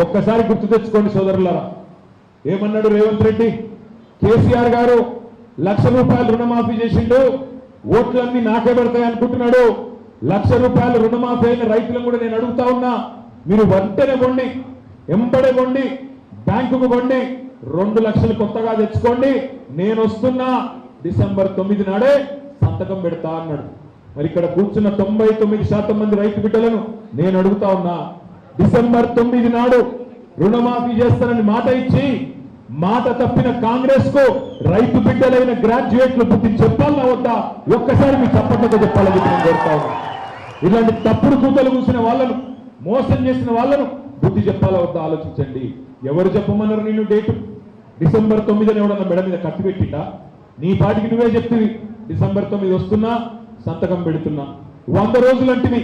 ఒక్కసారి గుర్తు తెచ్చుకోండి సోదరులారా. ఏమన్నాడు రేవంత్ రెడ్డి? కేసీఆర్ గారు 1,00,000 రూపాయలు రుణమాఫీ చేసిండు, ఓట్లన్నీ నాకే పడతాయి అనుకుంటున్నాడు. 1,00,000 రూపాయలు రుణమాఫీ అయిన రైతులను కూడా నేను అడుగుతా ఉన్నా, మీరు వెంటనే కొండి, ఎంబడే కొండి, బ్యాంకుకు కొండి, 2 లక్షలు కొత్తగా తెచ్చుకోండి, నేను వస్తున్నా, డిసెంబర్ 9 నాడే సంతకం పెడతా అన్నాడు. మరి ఇక్కడ కూర్చున్న 99% మంది రైతు బిడ్డలను నేను అడుగుతా ఉన్నా, డిసెంబర్ 9 నాడు రుణమాఫీ చేస్తానని మాట ఇచ్చి మాట తప్పిన కాంగ్రెస్ కు రైతు బిడ్డలైన గ్రాడ్యుయేట్లు బుద్ధి చెప్పాలన్నా వద్దా? ఒక్కసారి మీ చప్పట్లతో చెప్పాలని నేను కోరుతా ఉన్నా. ఇలాంటి తప్పుడు కూతలు కూసిన వాళ్ళను, మోసం చేసిన వాళ్ళను బుద్ధి చెప్పాలా వద్దా ఆలోచించండి. ఎవరు చెప్పమన్నారు నిన్ను డేటు? డిసెంబర్ 9 ఎవడన్నా మెడ మీద కత్తి పెట్టిండా? నీ పాటికి నువ్వే చెప్తివి, డిసెంబర్ 9 వస్తున్నా, సంతకం పెడుతున్నా. 100 రోజులు అంటివి,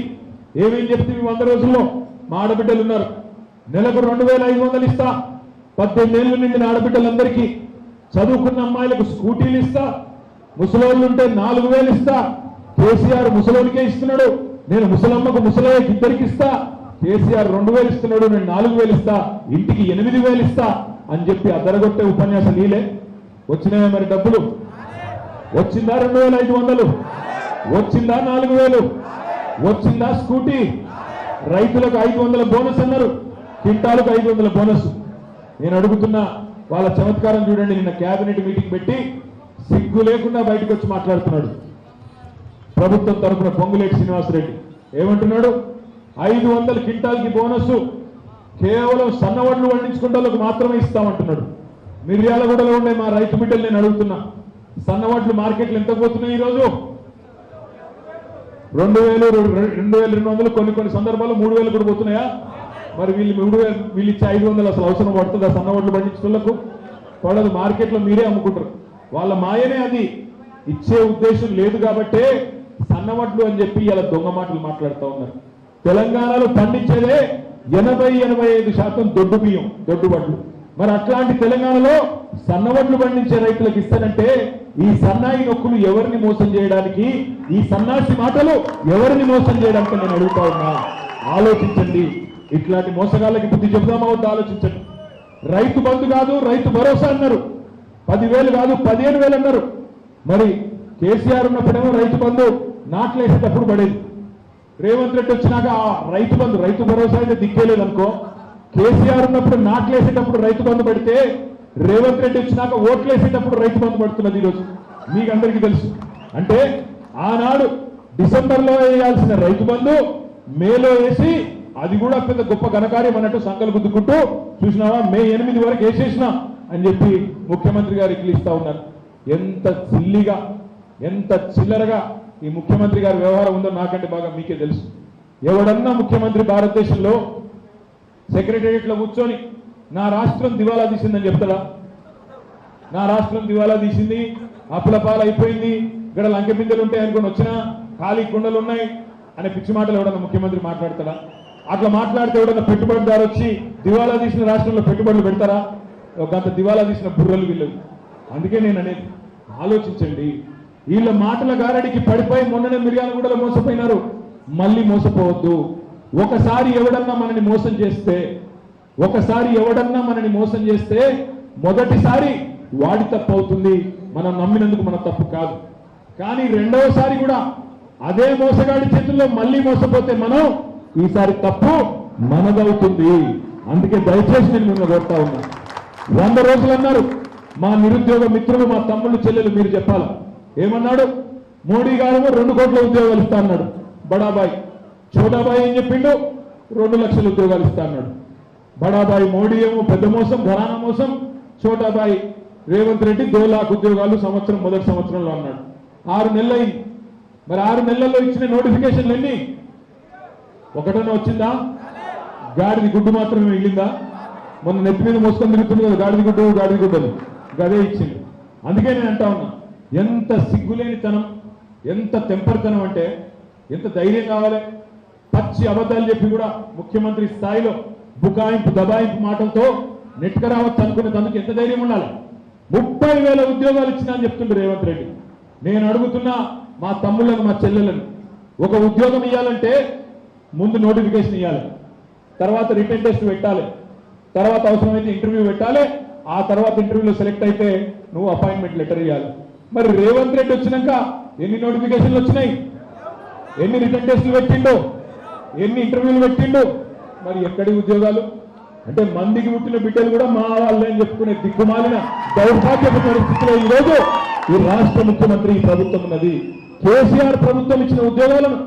ఏమేం చెప్తివి 100 రోజుల్లో? మా ఆడబిడ్డలు ఉన్నారు, నెలకు 2,500 ఇస్తా, 18 ఏళ్ళు నిండిన ఆడబిడ్డలందరికీ, చదువుకున్న అమ్మాయిలకు స్కూటీలు ఇస్తా, ముసలోళ్ళు ఉంటే 4,000 ఇస్తా. కేసీఆర్ ముసలోనికే ఇస్తున్నాడు, నేను ముసలమ్మకు ముసలయ్యకి ఇద్దరికి ఇస్తా. కేసీఆర్ 2,000 ఇస్తున్నాడు, నేను 4,000 ఇస్తా, ఇంటికి 8,000 ఇస్తా అని చెప్పి అద్దరగొట్టే ఉపన్యాసం నీలే. వచ్చినాయా మరి డబ్బులు? వచ్చిందా 2,500? వచ్చిందా 4,000? వచ్చిందా స్కూటీ? రైతులకు 500 బోనస్ అన్నారు, క్వింటాలకు 500 బోనస్. నేను అడుగుతున్నా, వాళ్ళ చమత్కారం చూడండి. నిన్న కేబినెట్ మీటింగ్ పెట్టి సిగ్గు లేకుండా బయటకు వచ్చి మాట్లాడుతున్నాడు ప్రభుత్వం తరఫున పొంగులేటి శ్రీనివాసరెడ్డి. ఏమంటున్నాడు? 500 క్వింటాల్కి బోనస్ కేవలం సన్నవడ్లు పండించుకునే వాళ్ళకు మాత్రమే ఇస్తామంటున్నాడు. మిర్యాలగూడలో ఉండే మా రైతు బిడ్డలు నేను అడుగుతున్నా, సన్నవడ్లు మార్కెట్లు ఎంత పోతున్నాయి ఈరోజు? 2,200, కొన్ని సందర్భాల్లో 3,000 కూడా పోతున్నాయా? మరి వీళ్ళు ఇచ్చే 500 అసలు అవసరం పడుతుందా? సన్నవడ్లు పండించుకులకు పడదు. మార్కెట్లో మీరే అమ్ముకుంటారు. వాళ్ళ మాయనే అది. ఇచ్చే ఉద్దేశం లేదు కాబట్టే సన్నవడ్లు అని చెప్పి ఇలా దొంగ మాటలు మాట్లాడుతూ ఉన్నారు. తెలంగాణలో పండించేదే 80-85% దొడ్డు బియ్యం, దొడ్డు వడ్లు. మరి అట్లాంటి తెలంగాణలో సన్నవడ్లు పండించే రైతులకు ఇస్తానంటే ఈ సన్నాయి నొక్కులు ఎవరిని మోసం చేయడానికి, ఈ సన్నాసి మాటలు ఎవరిని మోసం చేయడానికి నేను అడుగుతా ఉన్నా. ఆలోచించండి. ఇట్లాంటి మోసగాళ్ళకి బుద్ధి చెబుదామా వద్ద ఆలోచించండి. రైతు బంధు కాదు, రైతు భరోసా అన్నారు, 10,000 కాదు 15,000 అన్నారు. మరి కేసీఆర్ ఉన్నప్పుడేమో రైతు బంధు నాట్లేసేటప్పుడు పడేది. రేవంత్ రెడ్డి వచ్చినాక ఆ రైతు బంధు, రైతు భరోసా అయితే దిక్కేలేదు అనుకో. కేసీఆర్ ఉన్నప్పుడు నాట్లేసేటప్పుడు రైతు బంధు పడితే, రేవంత్ రెడ్డి వచ్చినాక ఓట్లేసేటప్పుడు రైతు బంధు పడుతున్నది ఈరోజు. మీకు అందరికీ తెలుసు. అంటే ఆనాడు డిసెంబర్లో వేయాల్సిన రైతు బంధు మేలో వేసి, అది కూడా పెద్ద గొప్ప ఘనకార్యం అన్నట్టు సంకలు గుద్దుకుంటూ, చూసినావా మే 8 వరకు వేసేసినా అని చెప్పి ముఖ్యమంత్రి గారు ఇట్లిస్తా ఉన్నారు. ఎంత సిల్లిగా, ఎంత చిల్లరగా ఈ ముఖ్యమంత్రి గారి వ్యవహారం ఉందో నాకంటే బాగా మీకే తెలుసు. ఎవడన్నా ముఖ్యమంత్రి భారతదేశంలో సెక్రటేరియట్లో కూర్చొని నా రాష్ట్రం దివాలా తీసిందని చెప్తాడా? నా రాష్ట్రం దివాలా తీసింది, అప్పుల పాలైపోయింది, ఇక్కడ లంకె బిందెలు ఉంటాయి అనుకుని వచ్చినా ఖాళీ కుండలు ఉన్నాయి అనే పిచ్చి మాటలు ఎవడన్నా ముఖ్యమంత్రి మాట్లాడతాడా? అట్లా మాట్లాడితే ఎవడన్నా పెట్టుబడిదారు వచ్చి దివాలా తీసిన రాష్ట్రంలో పెట్టుబడులు పెడతారా? గంత దివాలా తీసిన బుర్రలు వీళ్ళవి. అందుకే నేను అనేది, ఆలోచించండి. వీళ్ళ మాటల గారడికి పడిపోయి మొన్ననే మిర్యాలగూడలో మోసపోయినారు, మళ్ళీ మోసపోవద్దు. ఒకసారి ఎవడన్నా మనని మోసం చేస్తే మొదటిసారి వాడి తప్పు అవుతుంది, మనం నమ్మినందుకు మన తప్పు కాదు. కానీ రెండవసారి కూడా అదే మోసగాడి చేతుల్లో మళ్ళీ మోసపోతే మనం ఈసారి తప్పు మనదవుతుంది. అందుకే దయచేసి నేను మిమ్మల్ని కోరుతా ఉన్నా. 100 రోజులు అన్నారు మా నిరుద్యోగ మిత్రులు, మా తమ్ముళ్ళు చెల్లెలు, మీరు చెప్పాలి. ఏమన్నాడు? మోడీ గారు 2 కోట్ల ఉద్యోగాలు ఇస్తా అన్నాడు బడాబాయ్. చోటాబాయ్ ఏం చెప్పిండు? 2 లక్షల ఉద్యోగాలు ఇస్తా అన్నాడు. బడాబాయ్ మోడీ ఏమో పెద్ద మోసం, ఘరానా మోసం. చోటాబాయ్ రేవంత్ రెడ్డి 2 లక్షల ఉద్యోగాలు మొదటి సంవత్సరంలో అన్నాడు. 6 నెలలు అయింది. మరి 6 నెలల్లో ఇచ్చిన నోటిఫికేషన్లు ఎన్ని? ఒకటన్నా వచ్చిందా? గాడిది గుడ్డు మాత్రమే మిగిలిందా? మొన్న నెత్తి మీద మోసుకొని తిరుగుతుంది కదా గాడిది గుడ్డలు, గదే ఇచ్చింది. అందుకే నేను అంటా ఉన్నా, ఎంత సిగ్గులేనితనం, ఎంత తెంపరితనం అంటే ఎంత ధైర్యం కావాలి. పచ్చి అబద్ధాలు చెప్పి కూడా ముఖ్యమంత్రి స్థాయిలో బుకాయింపు దబాయింపు మాటలతో నెట్క రావచ్చు అనుకునేందుకు ఎంత ధైర్యం ఉండాలి? 30,000 ఉద్యోగాలు ఇచ్చినా అని చెప్తుండ్రు రేవంత్ రెడ్డి. నేను అడుగుతున్నా మా తమ్ముళ్ళను, మా చెల్లెలను, ఒక ఉద్యోగం ఇవ్వాలంటే ముందు నోటిఫికేషన్ ఇవ్వాలి, తర్వాత రిటన్ టెస్ట్ పెట్టాలి, తర్వాత అవసరమైతే ఇంటర్వ్యూ పెట్టాలి, ఆ తర్వాత ఇంటర్వ్యూలో సెలెక్ట్ అయితే నువ్వు అపాయింట్మెంట్ లెటర్ ఇవ్వాలి. మరి రేవంత్ రెడ్డి వచ్చినాక ఎన్ని నోటిఫికేషన్లు వచ్చినాయి, ఎన్ని రిటర్న్ టెస్టులు పెట్టిండు, ఎన్ని ఇంటర్వ్యూలు పెట్టిండు, మరి ఎక్కడి ఉద్యోగాలు? అంటే మందికి పుట్టిన బిడ్డలు కూడా మా వాళ్ళే అని చెప్పుకునే దిక్కుమాలిన దౌర్భాగ్యపు పరిస్థితిలో ఈరోజు ఈ రాష్ట్ర ముఖ్యమంత్రి ఈ ప్రభుత్వం ఉన్నది. కేసీఆర్ ప్రభుత్వం ఇచ్చిన ఉద్యోగాలను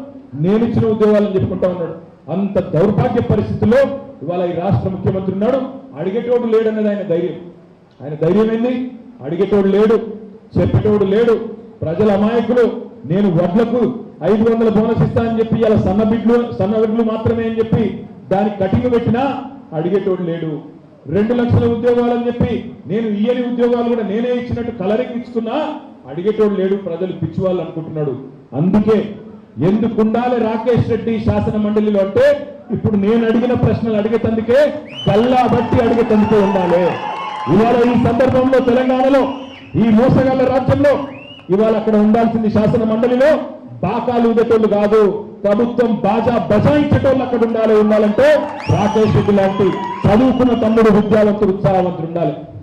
నేను ఇచ్చిన ఉద్యోగాలను చెప్పుకుంటా ఉన్నాడు. అంత దౌర్భాగ్య పరిస్థితుల్లో ఇవాళ ఈ రాష్ట్ర ముఖ్యమంత్రి ఉన్నాడు. అడిగేటోడు లేడన్నది ఆయన ధైర్యం. ఆయన ధైర్యం ఏంది? అడిగేటోడు లేడు, చెప్పేటోడు లేడు. ప్రజల అమాయకులు. నేను వడ్లకు 500 బోనస్ ఇస్తా అని చెప్పి ఇలా సన్నబిడ్లు మాత్రమే అని చెప్పి దానికి కటింగ్ పెట్టినా అడిగేటోడు లేడు. 2 లక్షల ఉద్యోగాలు అని చెప్పి నేను ఇయ్యని ఉద్యోగాలు కూడా నేనే ఇచ్చినట్టు కలరింగ్ ఇస్తున్నా అడిగేటోడు లేడు. ప్రజలు పిచ్చివాళ్ళు అనుకుంటున్నాడు. అందుకే ఎందుకు ఉండాలి రాకేష్ రెడ్డి శాసన మండలిలో అంటే ఇప్పుడు నేను అడిగిన ప్రశ్నలు అడిగేటందుకే గల్లా బట్టి అడిగేటందుకే ఉండాలి. ఇవాళ ఈ సందర్భంలో తెలంగాణలో ఈ మోసగాళ్ల రాజ్యంలో ఇవాళ అక్కడ ఉండాల్సింది శాసన మండలిలో బాకాలు ఊదేటోళ్ళు కాదు, ప్రభుత్వం బాజా బజాయించేటోళ్ళు అక్కడ ఉండాలంటే రాకేష్ రెడ్డి లాంటి చదువుకున్న తమ్ముడు విద్యావంతుడు ఉత్సాహవంతుడు ఉండాలి.